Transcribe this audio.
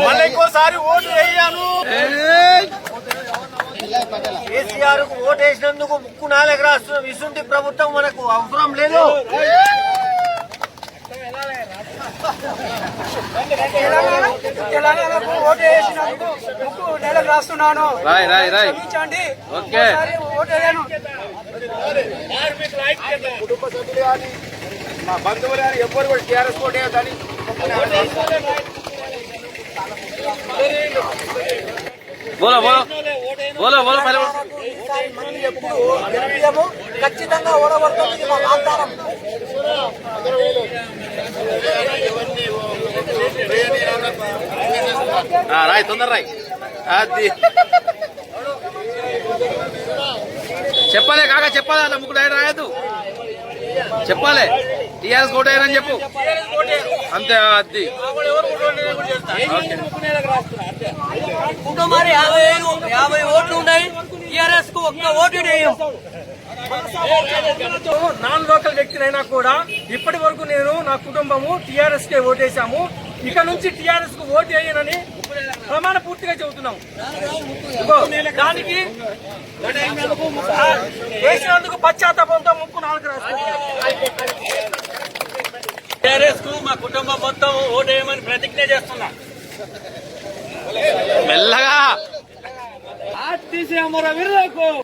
మళ్ళీ ఇంకోసారి ఓటు వేయాను. కేసీఆర్ కు ఓటు వేసినందుకు ముక్కు నాలుగు రాష్ట్రం ఇసుంటి ప్రభుత్వం మనకు అవసరం లేదు. తెలంగాణకు ఓటు వేసినందుకు ముక్కు నెలకు రాస్తున్నాను. ఓటు వేయను. కుటుంబ సభ్యులు కానీ మా బంధువులు కానీ ఎవ్వరు కూడా టీఆర్ఎస్ ఓటు వేయద్దని ఖచ్చితంగా ఓడబడుతుంది మా వాగ్దానం. రాయ్ తొందర రాయ్. అది చెప్పాలి కాక చెప్పాలి. అలా ముగ్గురు ఆయన రాయద్దు చెప్పాలి. టీఆర్ఎస్ ఓటు అయ్యారని చెప్పు అంతే. అది కుటుంబాలు 50 ఓట్లు ఉన్నాయి. టీఆర్ఎస్ కు ఒక్క ఓటు వేయం. నాన్ లోకల్ వ్యక్తినైనా కూడా ఇప్పటి వరకు నేను నా కుటుంబము టీఆర్ఎస్ కే ఓటేశాము. ఇక నుంచి టీఆర్ఎస్ కు ఓటు వేయనని ప్రమాణ పూర్తిగా చెబుతున్నాము. దానికి వేసినందుకు పశ్చాత్తాపంతో ముక్కు నాలుగు రాష్ట్రాలు టీఆర్ఎస్ కు మా కుటుంబం మొత్తం ఓటు వేయమని ప్రతిజ్ఞ చేస్తున్నా. మెల్లగా తీసే అమర వీరులకు